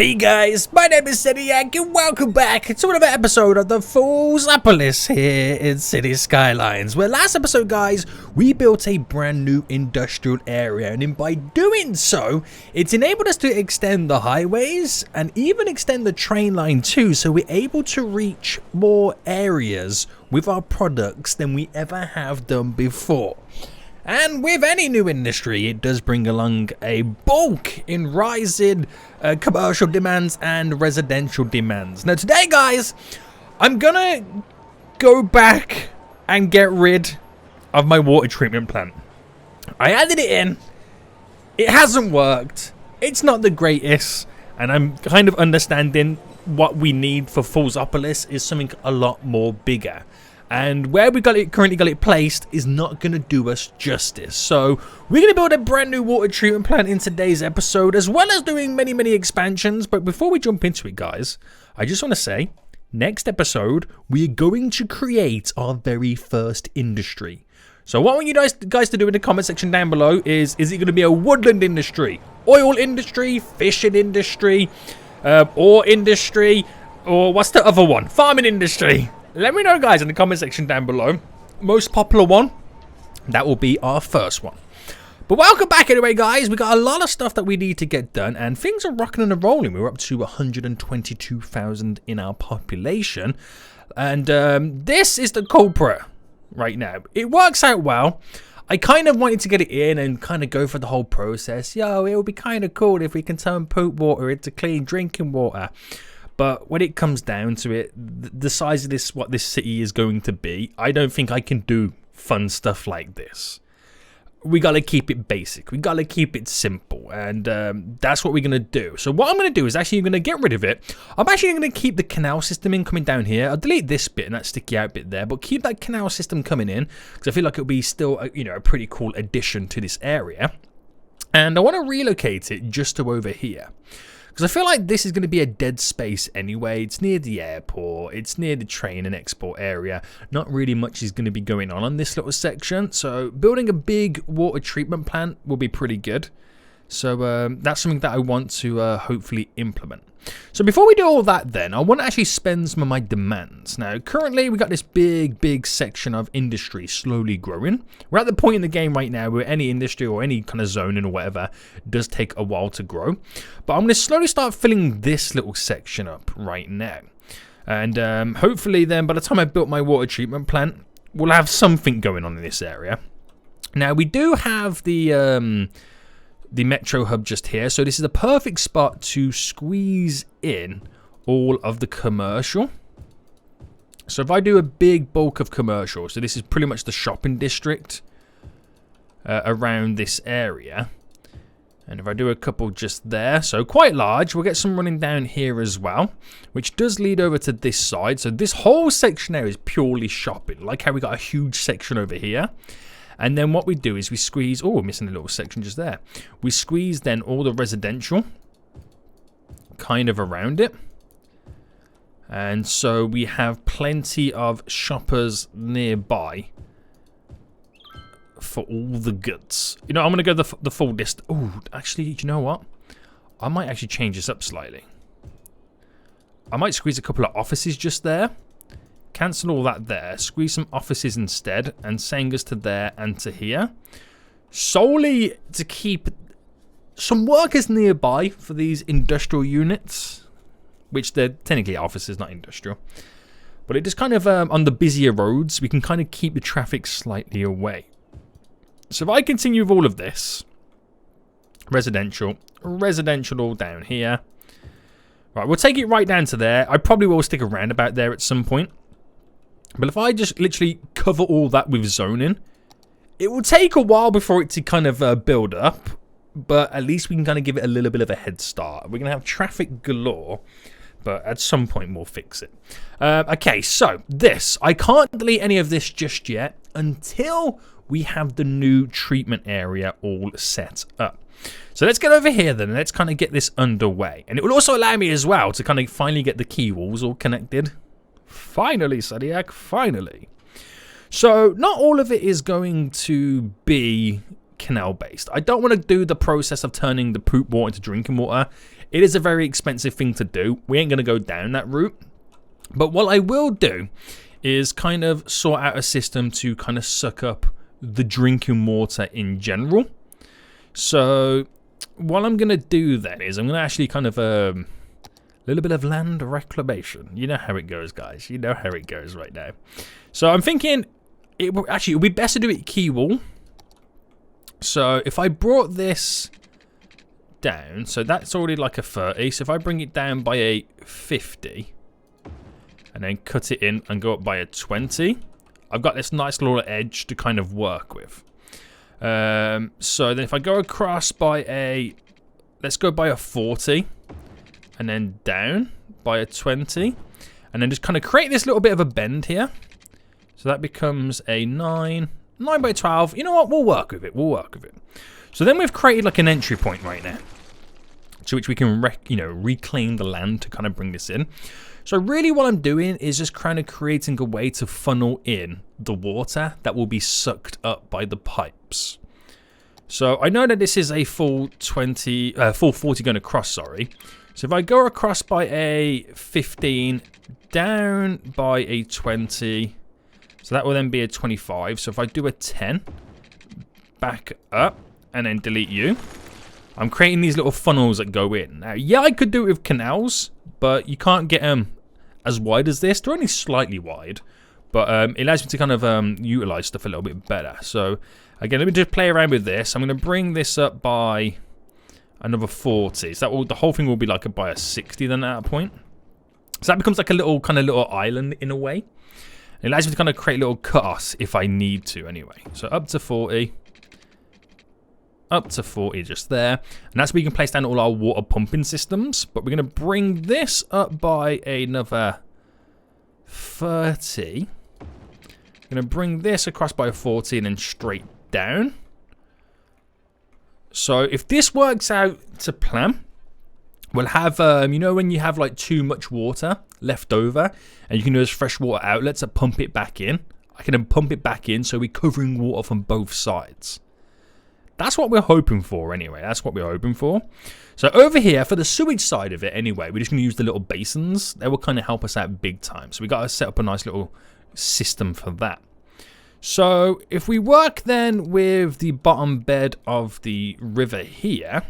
Hey guys, my name is Sewage and welcome back to another episode of the Foolsopolis here in City Skylines. Where last episode, guys, we built a brand new industrial area, and by doing so, it's enabled us to extend the highways and even extend the train line too, so we're able to reach more areas with our products than we ever have done before. And with any new industry, it does bring along a bulk in rising commercial demands and residential demands. Now today, guys, I'm gonna go back and get rid of my water treatment plant. I added it in. It hasn't worked. It's not the greatest. And I'm kind of understanding what we need for Foolsopolis is something a lot more bigger. And where we currently got it placed is not going to do us justice. So we're going to build a brand new water treatment plant in today's episode, as well as doing many expansions. But before we jump into it, guys, I just want to say, next episode, we're going to create our very first industry. So what I want you guys to do in the comment section down below is it going to be a woodland industry, oil industry, fishing industry, ore industry, or what's the other one? Farming industry. Let me know, guys, in the comment section down below. Most popular one, that will be our first one. But welcome back anyway, guys. We got a lot of stuff that we need to get done, and things are rocking and rolling. We're up to 122,000 in our population, and this is the culprit right now. It works out well. I kind of wanted to get it in and kind of go for the whole process. Yo, it would be kind of cool if we can turn poop water into clean drinking water. But when it comes down to it, the size of what this city is going to be, I don't think I can do fun stuff like this. We got to keep it basic. We got to keep it simple. And that's what we're going to do. So what I'm going to do is actually going to get rid of it. I'm actually going to keep the canal system in coming down here. I'll delete this bit and that sticky out bit there. But keep that canal system coming in, because I feel like it'll be still a pretty cool addition to this area. And I want to relocate it just to over here. Because I feel like this is going to be a dead space anyway. It's near the airport. It's near the train and export area. Not really much is going to be going on this little section. So building a big water treatment plant will be pretty good. So that's something that I want to hopefully implement. So before we do all that then, I want to actually spend some of my demands. Now, currently we got this big section of industry slowly growing. We're at the point in the game right now where any industry or any kind of zoning or whatever does take a while to grow. But I'm going to slowly start filling this little section up right now. And hopefully then by the time I built my water treatment plant, we'll have something going on in this area. Now, we do have the metro hub just here, so this is a perfect spot to squeeze in all of the commercial. So if I do a big bulk of commercial, so this is pretty much the shopping district around this area, and if I do a couple just there, so quite large, we'll get some running down here as well, which does lead over to this side. So this whole section there is purely shopping, like how we got a huge section over here. And then what we do is we squeeze... Oh, we're missing a little section just there. We squeeze then all the residential kind of around it. And so we have plenty of shoppers nearby for all the goods. You know, I'm going to go the full distance. Oh, actually, you know what? I might actually change this up slightly. I might squeeze a couple of offices just there. Cancel all that there, squeeze some offices instead, and send us to there and to here. Solely to keep some workers nearby for these industrial units, which they're technically offices, not industrial. But it just kind of, on the busier roads, we can kind of keep the traffic slightly away. So if I continue with all of this, residential all down here. Right, we'll take it right down to there. I probably will stick around about there at some point. But if I just literally cover all that with zoning, it will take a while before it to kind of build up. But at least we can kind of give it a little bit of a head start. We're going to have traffic galore, but at some point we'll fix it. Okay, so this. I can't delete any of this just yet until we have the new treatment area all set up. So let's get over here then, and let's kind of get this underway. And it will also allow me as well to kind of finally get the key walls all connected. Finally, Sadiak, finally. So not all of it is going to be canal based. I don't want to do the process of turning the poop water into drinking water. It is a very expensive thing to do. We ain't going to go down that route. But what I will do is kind of sort out a system to kind of suck up the drinking water in general. So what I'm going to do then is I'm going to actually kind of a little bit of land reclamation. You know how it goes, guys. You know how it goes right now. So I'm thinking it would be best to do it key wall. So if I brought this down, so that's already like a 30. So if I bring it down by a 50 and then cut it in and go up by a 20, I've got this nice little edge to kind of work with. So then if I go across by a, let's go by a 40 and then down by a 20 and then just kind of create this little bit of a bend here. So that becomes a 9 by 12. You know what? We'll work with it. We'll work with it. So then we've created like an entry point right now to which we can reclaim the land to kind of bring this in. So really what I'm doing is just kind of creating a way to funnel in the water that will be sucked up by the pipes. So I know that this is a full 40 going across, sorry. So if I go across by a 15, down by a 20, so that will then be a 25. So if I do a 10, back up, and then delete you, I'm creating these little funnels that go in. Now, yeah, I could do it with canals, but you can't get them as wide as this. They're only slightly wide, but it allows me to kind of utilize stuff a little bit better. So again, let me just play around with this. I'm going to bring this up by another 40. So the whole thing will be like by a 60 then at that point. So that becomes like a little island in a way. It allows me to kind of create little cutoffs if I need to anyway. So up to 40. Up to 40 just there. And that's where you can place down all our water pumping systems. But we're going to bring this up by another 30. I'm going to bring this across by a 40 and then straight down. So if this works out to plan, we'll have, you know when you have like too much water left over and you can use freshwater outlets to pump it back in. I can then pump it back in so we're covering water from both sides. That's what we're hoping for anyway. That's what we're hoping for. So over here, for the sewage side of it anyway, we're just going to use the little basins. They will kind of help us out big time. So we got to set up a nice little system for that. So if we work then with the bottom bed of the river here.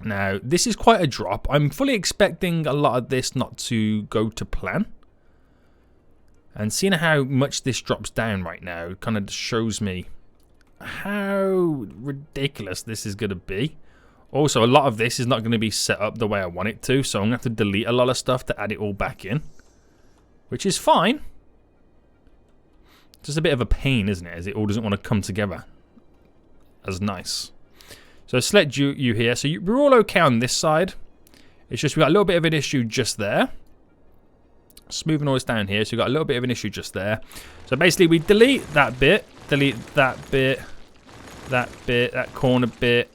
Now, this is quite a drop. I'm fully expecting a lot of this not to go to plan. And seeing how much this drops down right now kind of shows me how ridiculous this is going to be. Also, a lot of this is not going to be set up the way I want it to, so I'm going to have to delete a lot of stuff to add it all back in, which is fine. Just a bit of a pain, isn't it, as it all doesn't want to come together as nice. So select you here. So we're all okay on this side. It's just we got a little bit of an issue just there. Smoothing all this down here, so we've got a little bit of an issue just there. So basically we delete that bit, that corner bit,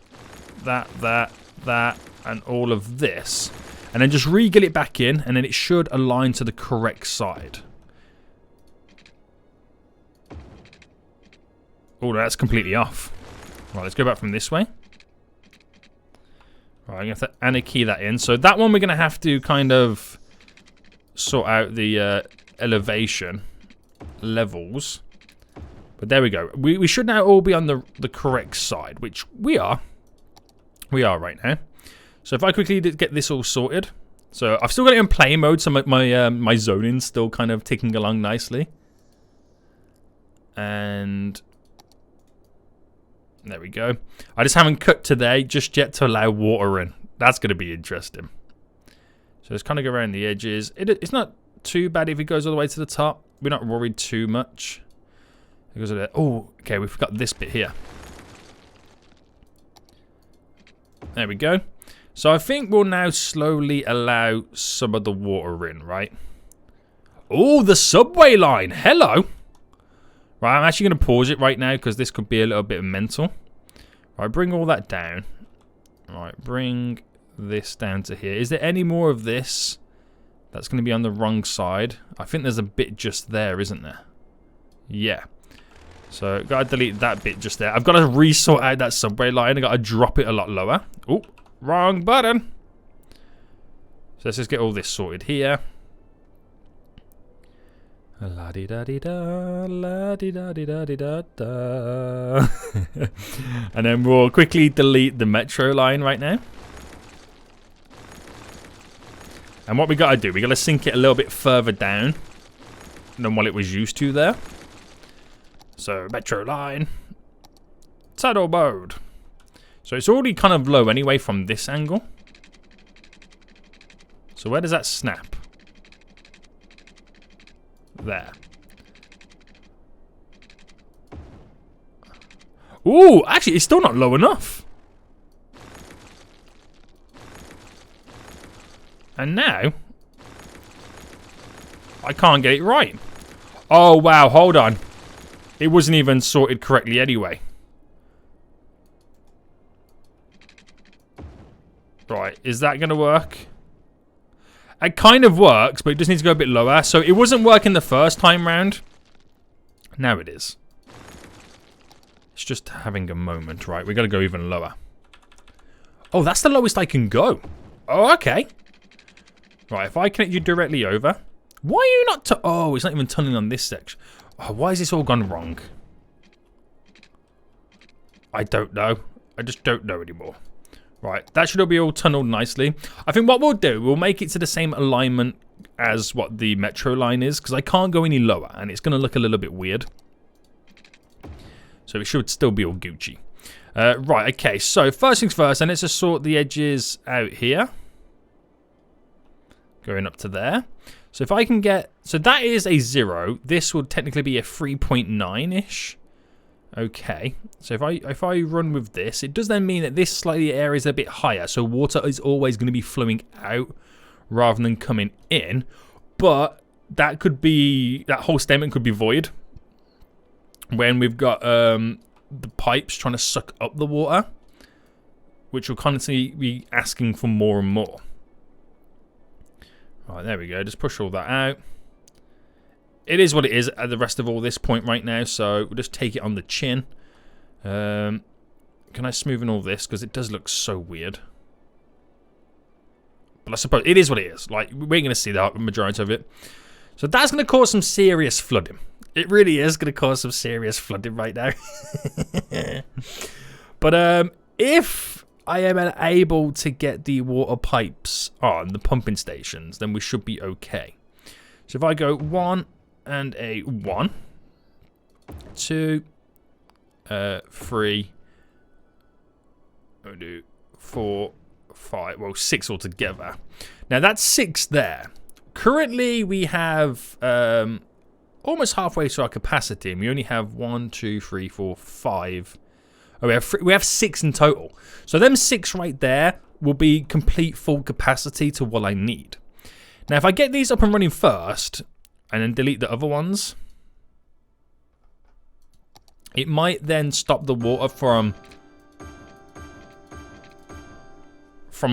that, and all of this. And then just re-get it back in, and then it should align to the correct side. Oh, that's completely off. Right, let's go back from this way. Right, I'm going to have to anarchy that in. So that one we're going to have to kind of sort out the elevation levels. But there we go. We should now all be on the correct side, which we are. We are right now. So if I quickly get this all sorted. So I've still got it in play mode, so my zoning's still kind of ticking along nicely. And there we go. I just haven't cut today just yet to allow water in. That's going to be interesting. So let's kind of go around the edges. It's not too bad if it goes all the way to the top. We're not worried too much. It goes there. Oh, okay, we've got this bit here. There we go. So I think we'll now slowly allow some of the water in, right? Oh, the subway line. Hello. Right, I'm actually going to pause it right now because this could be a little bit mental. Right, bring all that down. Right, bring this down to here. Is there any more of this that's going to be on the wrong side? I think there's a bit just there, isn't there? Yeah. So, got to delete that bit just there. I've got to resort out that subway line. I've got to drop it a lot lower. Oh, wrong button. let's just get all this sorted here. La di da di da, la di da di da di da da. And then we'll quickly delete the metro line right now. And what we got to do, we got to sink it a little bit further down than what it was used to there. So metro line, saddle mode. So it's already kind of low anyway from this angle. So where does that snap? There. Ooh, actually, it's still not low enough. And now, I can't get it right. Oh, wow, hold on. It wasn't even sorted correctly anyway. Right, is that going to work? It kind of works, but it just needs to go a bit lower. So it wasn't working the first time round. Now it is. It's just having a moment, right? We got to go even lower. Oh, that's the lowest I can go. Oh, okay. Right, if I connect you directly over. Why are you not... Oh, it's not even tunneling on this section. Oh, why has this all gone wrong? I don't know. I just don't know anymore. Right, that should all be all tunneled nicely. I think what we'll do, we'll make it to the same alignment as what the metro line is, because I can't go any lower, and it's going to look a little bit weird. So it should still be all Gucci. Right, okay, so first things first, and let's just sort the edges out here. Going up to there. So if I can get... So that is a 0. This would technically be a 3.9-ish. Okay, so if I run with this, it does then mean that this slightly area is a bit higher, so water is always going to be flowing out rather than coming in. But that could be, that whole statement could be void when we've got the pipes trying to suck up the water, which will constantly be asking for more and more. Right, there we go. Just push all that out. It is what it is at the rest of all this point right now, so we'll just take it on the chin. Can I smoothen all this? Because it does look so weird. But I suppose it is what it is. Like, we're going to see the majority of it. So that's going to cause some serious flooding. It really is going to cause some serious flooding right now. But if I am able to get the water pipes on the pumping stations, then we should be okay. So if I go 1 and a 1, 2, 3, 4, 5, well 6 altogether. Now that's 6 there. Currently we have almost halfway to our capacity, and we only have 1, 2, 3, 4, 5. Oh, we have 6 in total. So them 6 right there will be complete full capacity to what I need. Now if I get these up and running first, and then delete the other ones, it might then stop the water from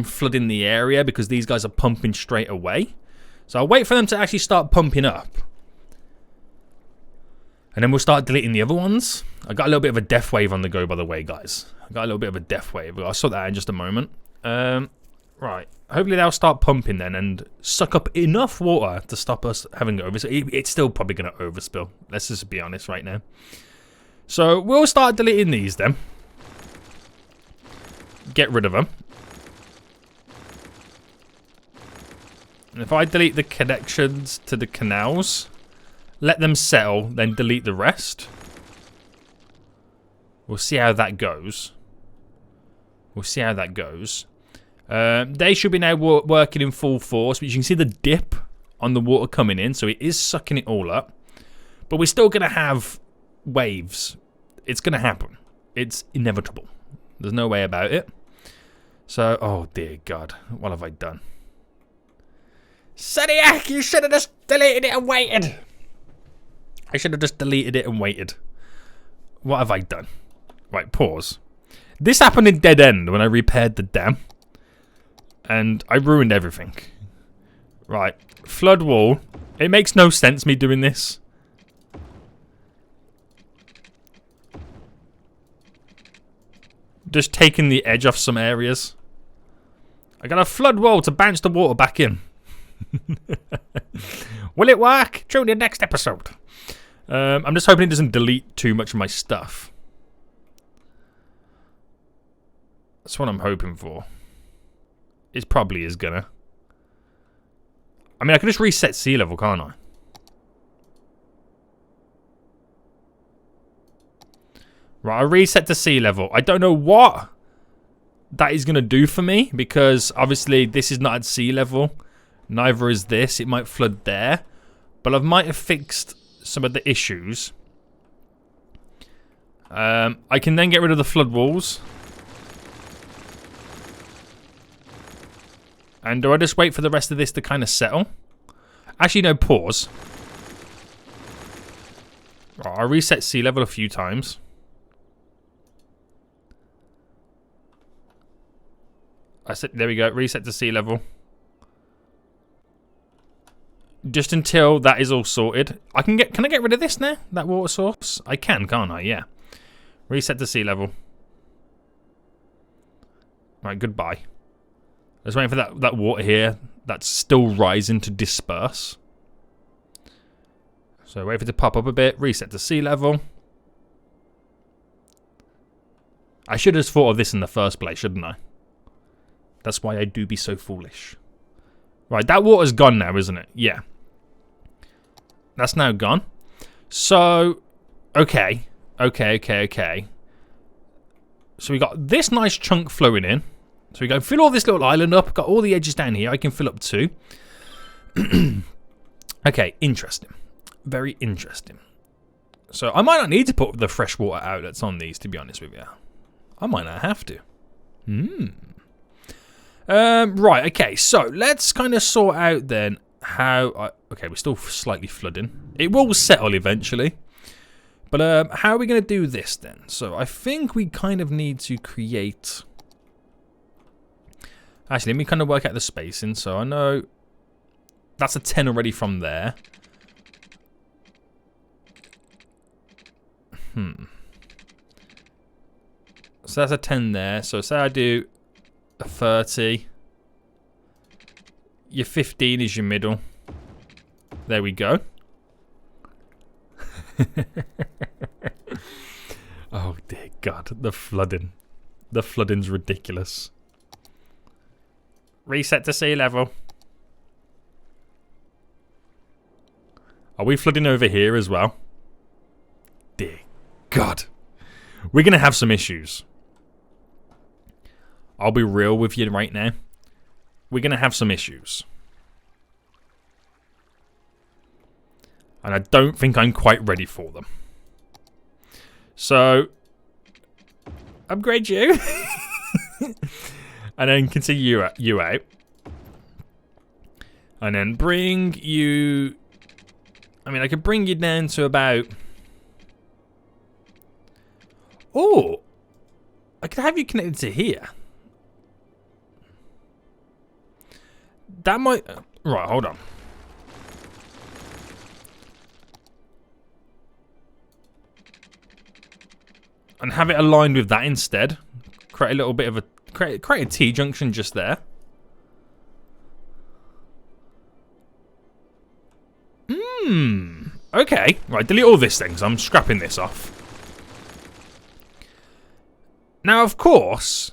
flooding the area, because these guys are pumping straight away. So I'll wait for them to actually start pumping up, and then we'll start deleting the other ones. I got a little bit of a death wave on the go, by the way, guys. I got a little bit of a death wave. I'll sort that out in just a moment. Right. Hopefully they'll start pumping then and suck up enough water to stop us having to overspill. It's still probably going to overspill. Let's just be honest right now. So we'll start deleting these then. Get rid of them. And if I delete the connections to the canals, let them settle, then delete the rest. We'll see how that goes. We'll see how that goes. They should be now working in full force, but you can see the dip on the water coming in, so it is sucking it all up. But we're still going to have waves. It's going to happen. It's inevitable. There's no way about it. So, oh dear God, what have I done? Seniac, you should have just deleted it and waited. I should have just deleted it and waited. What have I done? Right, pause. This happened in Dead End when I repaired the dam. And I ruined everything. Right, flood wall. It makes no sense me doing this. Just taking the edge off some areas. I got a flood wall to bounce the water back in. Will it work? Tune in next episode. I'm just hoping it doesn't delete too much of my stuff. That's what I'm hoping for. It probably is gonna. I mean, I can just reset sea level, can't I? Right, I reset to sea level. I don't know what that is going to do for me, because obviously this is not at sea level. Neither is this. It might flood there. But I might have fixed some of the issues. I can then get rid of the flood walls. And do I just wait for the rest of this to kind of settle? Actually, no, pause. Right, I reset sea level a few times. I said, there we go, reset to sea level. Just until that is all sorted. Can I get rid of this now? That water source? I can, can't I? Yeah. Reset to sea level. Right, goodbye. Just waiting for that water here that's still rising to disperse. So wait for it to pop up a bit. Reset to sea level. I should have thought of this in the first place, shouldn't I? That's why I do be so foolish. Right, that water's gone now, isn't it? Yeah. That's now gone. So, okay. So we got this nice chunk flowing in. So we go fill all this little island up. Got all the edges down here. I can fill up too. Okay, interesting. Very interesting. So I might not need to put the freshwater outlets on these, to be honest with you. I might not have to. Right, okay, so let's kind of sort out then how... okay, we're still slightly flooding. It will settle eventually. But how are we going to do this then? So I think we kind of need to create... Actually, let me kind of work out the spacing. So I know that's a 10 already from there. So that's a 10 there. So say I do... 30. Your 15 is your middle. There we go. Oh dear God, the flooding. The flooding's ridiculous. Reset to sea level. Are we flooding over here as well? Dear God. We're going to have some issues. I'll be real with you right now. We're going to have some issues. And I don't think I'm quite ready for them. So, upgrade you. And then continue you out. And then bring you... I mean, I could bring you down to about... Oh! I could have you connected to here. That might... Right, hold on. And have it aligned with that instead. Create a little bit of a... Create a T-junction just there. Okay. Right, delete all this thing, so I'm scrapping this off. Now, of course,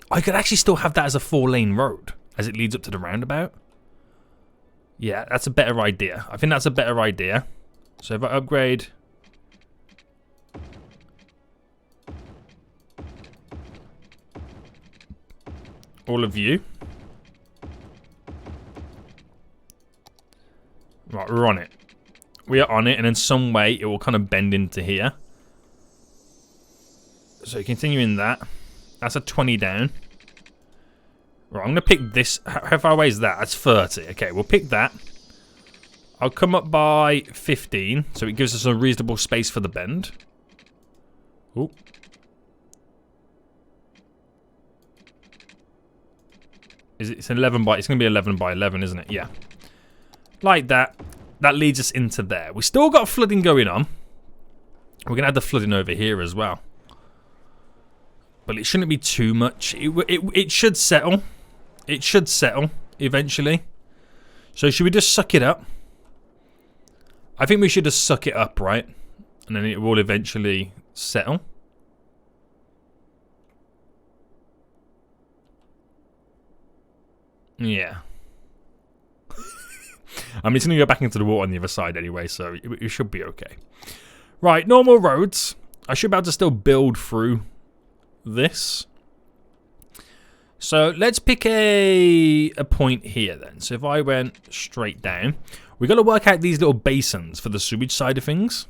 I could actually still have that as a 4-lane road as it leads up to the roundabout. Yeah, that's a better idea. I think that's a better idea. So if I upgrade... all of you. Right, we're on it. We are on it, and in some way it will kind of bend into here. So continuing that. That's a 20 down. Right, I'm going to pick this. How far away is that? That's 30. Okay, we'll pick that. I'll come up by 15, so it gives us a reasonable space for the bend. Ooh. It's 11 by... It's going to be 11 by 11, isn't it? Yeah. Like that. That leads us into there. We still got flooding going on. We're going to have the flooding over here as well. But it shouldn't be too much. It should settle. It should settle eventually. So should we just suck it up? I think we should just suck it up, right? And then it will eventually settle. Yeah. I'm just going to go back into the water on the other side anyway, so it should be okay. Right, normal roads. I should be able to still build through this. So let's pick a point here then. So if I went straight down, we got to work out these little basins for the sewage side of things.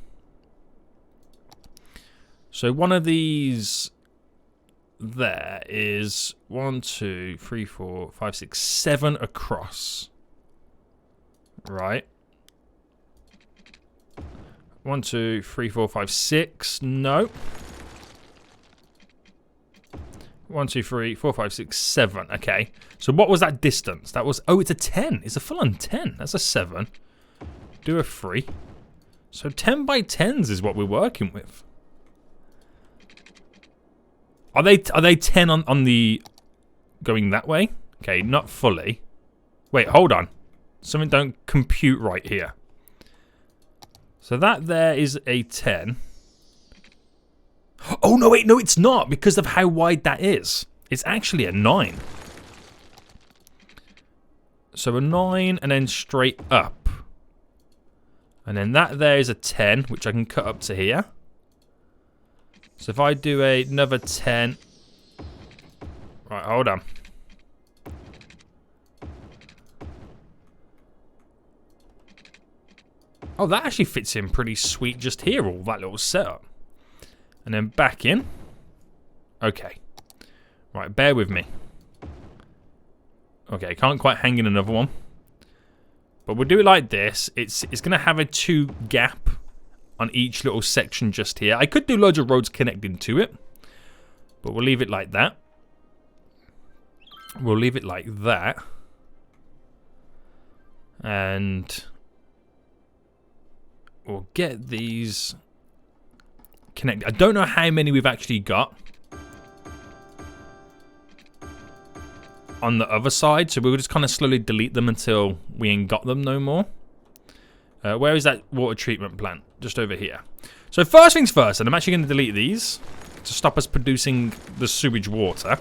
So one of these there is 1, 2, 3, 4, 5, 6, 7 across. Right. 1, 2, 3, 4, 5, 6. No. 1, 2, 3, 4, 5, 6, 7. Okay. So what was that distance? That was... Oh, it's a 10. It's a full-on 10. That's a 7. Do a 3. So 10 by 10s is what we're working with. Are they 10 on the... Going that way? Okay, not fully. Wait, hold on. Something don't compute right here. So that there is a 10. Oh, no, wait, no, it's not because of how wide that is. It's actually a 9. So a 9 and then straight up. And then that there is a 10, which I can cut up to here. So if I do another 10... Right, hold on. Oh, that actually fits in pretty sweet just here, all that little setup. And then back in. Okay. Right, bear with me. Okay, can't quite hang in another one. But we'll do it like this. It's going to have a 2 gap on each little section just here. I could do loads of roads connecting to it. But we'll leave it like that. We'll leave it like that. And we'll get these connected. I don't know how many we've actually got on the other side, so we'll just kind of slowly delete them until we ain't got them no more. Where is that water treatment plant? Just over here. So first things first, and I'm actually going to delete these to stop us producing the sewage water.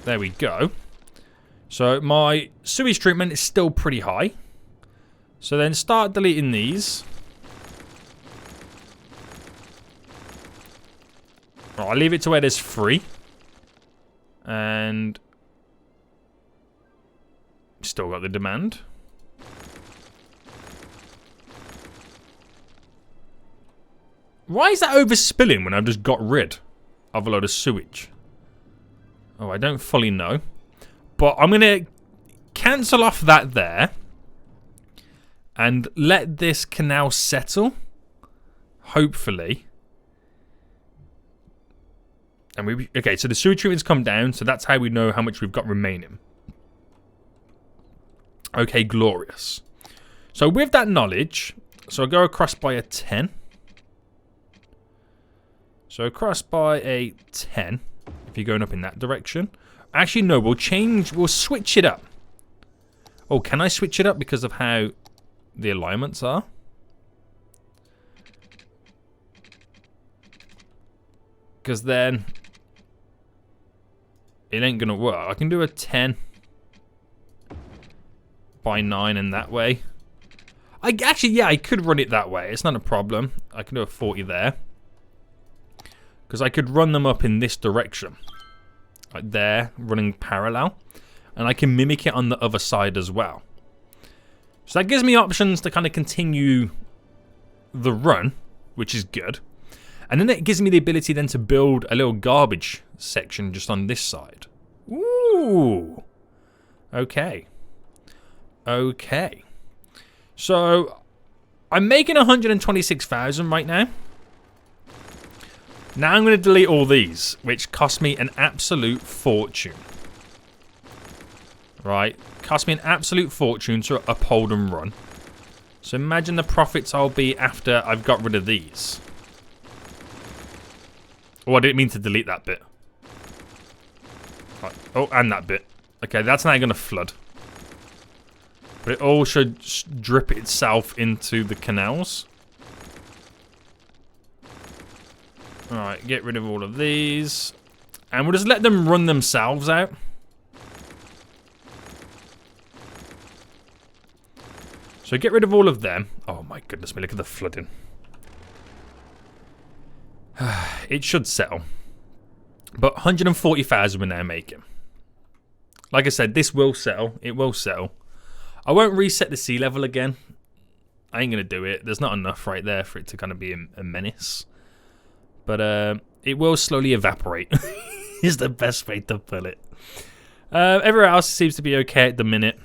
There we go. So my sewage treatment is still pretty high. So then start deleting these. Right, I'll leave it to where there's 3. And still got the demand. Why is that overspilling when I've just got rid of a load of sewage? Oh, I don't fully know. But I'm going to cancel off that there. And let this canal settle. Hopefully. And okay, so the sewage treatment's come down. So that's how we know how much we've got remaining. Okay, glorious. So with that knowledge, so I'll go across by a 10. So across by a 10. If you're going up in that direction. Actually, no, we'll switch it up. Oh, can I switch it up because of how the alignments are? Because then it ain't gonna work. I can do a 10 by 9 in that way. Yeah, I could run it that way. It's not a problem. I can do a 40 there. Because I could run them up in this direction. Like there, running parallel. And I can mimic it on the other side as well. So that gives me options to kind of continue the run, which is good. And then it gives me the ability then to build a little garbage section just on this side. Ooh. Okay. Okay. So I'm making 126,000 right now. Now I'm going to delete all these, which cost me an absolute fortune. Right, cost me an absolute fortune to uphold and run. So imagine the profits I'll be after I've got rid of these. Oh, I didn't mean to delete that bit. Right. Oh, and that bit. Okay, that's now going to flood. But it all should drip itself into the canals. Alright, get rid of all of these. And we'll just let them run themselves out. So get rid of all of them. Oh my goodness me, look at the flooding. It should settle. But 140,000 we're now making. Like I said, this will settle. It will settle. I won't reset the sea level again. I ain't going to do it. There's not enough right there for it to kind of be a menace. But it will slowly evaporate. Is the best way to put it. Everywhere else seems to be okay at the minute.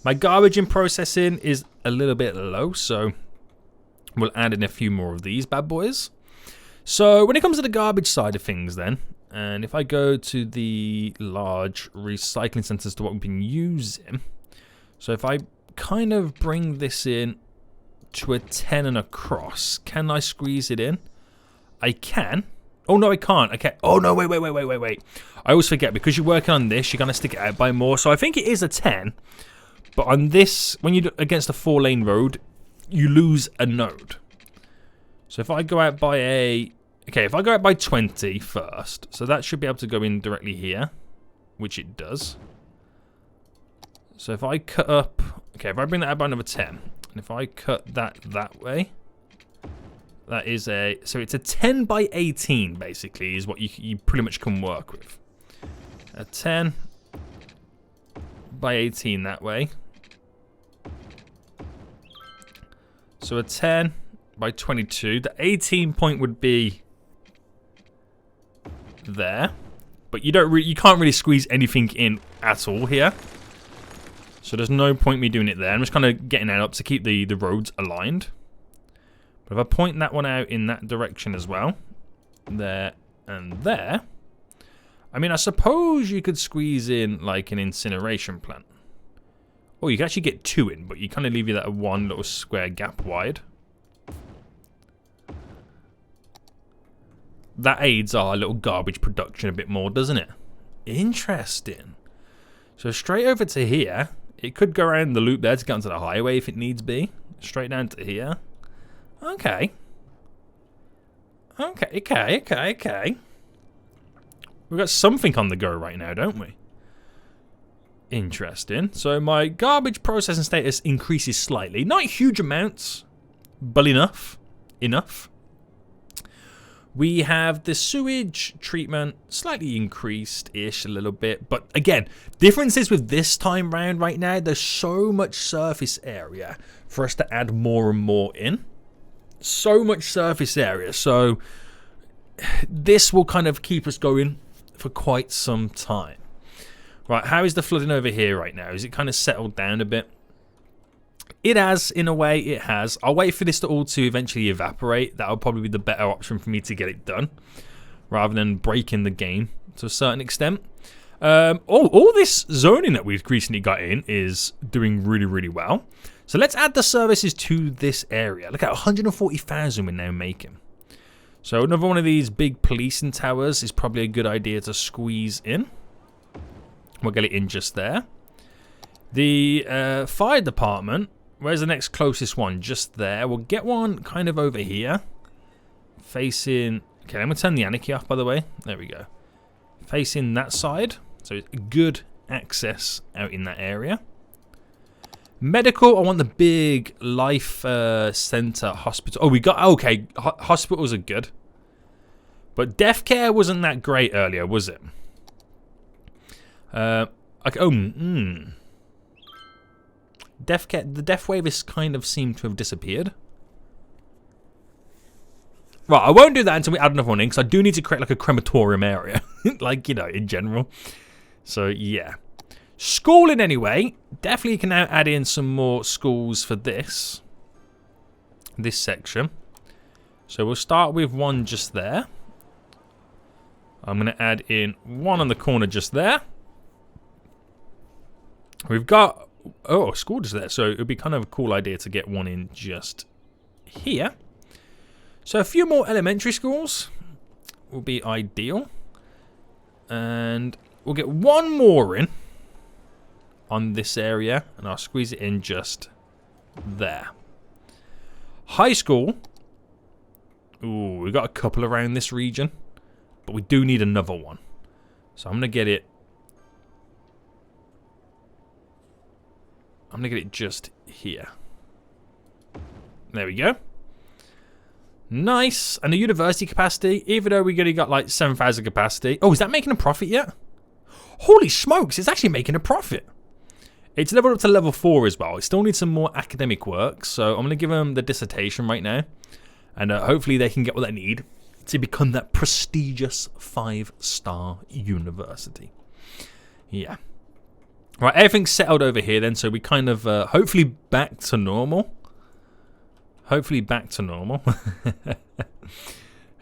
My garbage in processing is a little bit low, so we'll add in a few more of these bad boys. So when it comes to the garbage side of things then, and if I go to the large recycling centers to what we've been using, so if I kind of bring this in to a 10 and across, can I squeeze it in? I can. Oh no, I can't. Okay. Oh no, wait. I always forget, because you're working on this, you're going to stick it out by more. So I think it is a 10. But on this, when you're against a 4-lane road, you lose a node. So if I go out by a... Okay, if I go out by 20 first, so that should be able to go in directly here, which it does. So if I cut up... Okay, if I bring that out by another 10, and if I cut that way, that is a... So it's a 10 by 18, basically, is what you pretty much can work with. A 10 by 18 that way. So a 10 by 22. The 18 point would be there, but you can't really squeeze anything in at all here. So there's no point me doing it there. I'm just kind of getting that up to keep the roads aligned. But if I point that one out in that direction as well, there and there, I mean, I suppose you could squeeze in like an incineration plant. Oh, you can actually get 2 in, but you kind of leave you that one little square gap wide. That aids our little garbage production a bit more, doesn't it? Interesting. So straight over to here. It could go around the loop there to get onto the highway if it needs be. Straight down to here. Okay. Okay. We've got something on the go right now, don't we? Interesting. So my garbage processing status increases slightly. Not huge amounts, but enough. We have the sewage treatment slightly increased-ish a little bit. But again, differences with this time round right now, there's so much surface area for us to add more and more in. So much surface area. So this will kind of keep us going for quite some time. Right, how is the flooding over here right now? Is it kind of settled down a bit? It has, in a way, it has. I'll wait for this to all to eventually evaporate. That'll probably be the better option for me to get it done, rather than breaking the game to a certain extent. All this zoning that we've recently got in is doing really, really well. So let's add the services to this area. Look at 140,000 we're now making. So another one of these big policing towers is probably a good idea to squeeze in. We'll get it in just there. The fire department, where's the next closest one? Just there. We'll get one kind of over here. Facing... Okay, I'm going to turn the anarchy off, by the way. There we go. Facing that side. So it's good access out in that area. Medical, I want the big life center hospital. Oh, we got... Okay, hospitals are good. But death care wasn't that great earlier, was it? Okay, Death care, the death wave has kind of seemed to have disappeared. Right, I won't do that until we add another one in, because I do need to create like a crematorium area. Like, you know, in general. So, yeah. Schooling, anyway. Definitely can now add in some more schools for this section. So we'll start with one just there. I'm going to add in one on the corner just there. We've got... Oh, a school just there. So it would be kind of a cool idea to get one in just here. So a few more elementary schools. will be ideal. And we'll get one more in on this area, and I'll squeeze it in just there. High school. Ooh, we got a couple around this region, but we do need another one. So I'm gonna get it. I'm gonna get it just here. There we go. Nice. And the university capacity, even though we only got like 7,000 capacity. Oh, is that making a profit yet? Holy smokes, it's actually making a profit. It's leveled up to level 4 as well. It still needs some more academic work, so I'm going to give them the dissertation right now. And hopefully they can get what they need to become that prestigious 5-star university. Yeah. Right, everything's settled over here then, so we kind of, hopefully back to normal. Hopefully back to normal.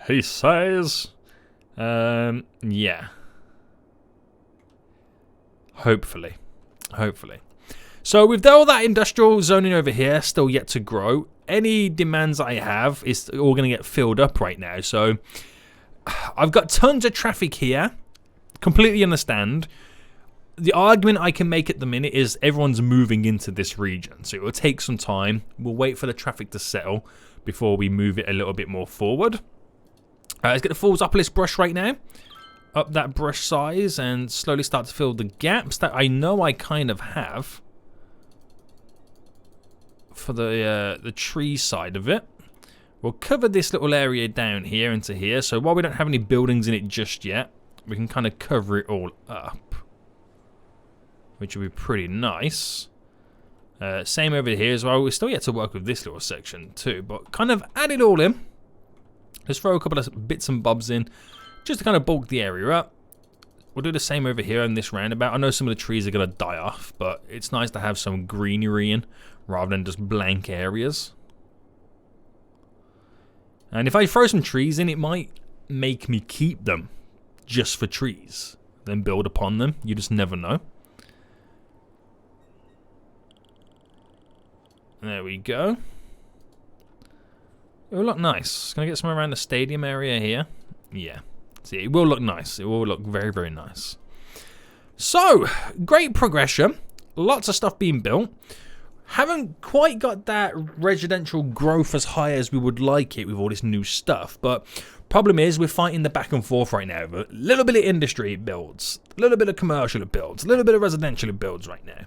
He says. Yeah. Hopefully. So we've done all that industrial zoning over here, still yet to grow. Any demands I have is all going to get filled up right now. So I've got tons of traffic here. Completely understand. The argument I can make at the minute is everyone's moving into this region. So it will take some time. We'll wait for the traffic to settle before we move it a little bit more forward. Let's get the Foolsopolis brush right now. Up that brush size and slowly start to fill the gaps that I know I kind of have for the tree side of it. We'll cover this little area down here into here. So while we don't have any buildings in it just yet, we can kind of cover it all up, which will be pretty nice. Same over here as well. We're still yet to work with this little section too, but kind of add it all in. Let's throw a couple of bits and bobs in, just to kind of bulk the area up. We'll do the same over here on this roundabout. I know some of the trees are going to die off, but it's nice to have some greenery in rather than just blank areas. And if I throw some trees in, it might make me keep them just for trees, then build upon them. You just never know. There we go. It will look nice. Can I get some around the stadium area here? Yeah. See, it will look nice. It will look very, very nice. So, great progression. Lots of stuff being built. Haven't quite got that residential growth as high as we would like it with all this new stuff. But problem is, we're fighting the back and forth right now. A little bit of industry it builds. A little bit of commercial it builds. A little bit of residential it builds right now.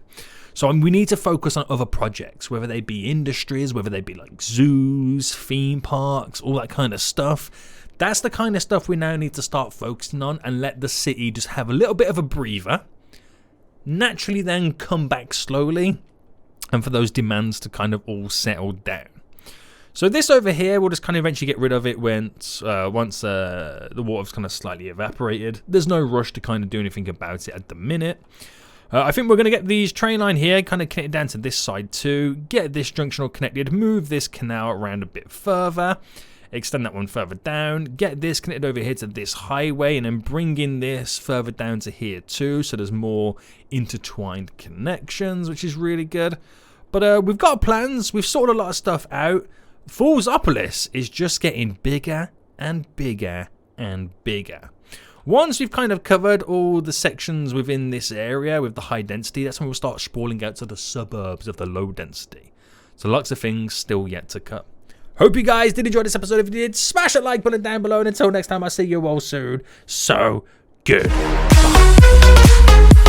So we need to focus on other projects, whether they be industries, whether they be like zoos, theme parks, all that kind of stuff. That's the kind of stuff we now need to start focusing on and let the city just have a little bit of a breather. Naturally then come back slowly and for those demands to kind of all settle down. So this over here, we'll just kind of eventually get rid of it once the water's kind of slightly evaporated. There's no rush to kind of do anything about it at the minute. I think we're going to get these train line here kind of connected down to this side too. Get this junction all connected. Move this canal around a bit further. Extend that one further down. Get this connected over here to this highway. And then bring in this further down to here too. So there's more intertwined connections, which is really good. But we've got plans. We've sorted a lot of stuff out. Foolsopolis is just getting bigger and bigger and bigger. Once we've kind of covered all the sections within this area with the high density, that's when we'll start sprawling out to the suburbs of the low density. So lots of things still yet to come. Hope you guys did enjoy this episode. If you did, smash that like button down below. And until next time, I'll see you all soon. So good. Bye.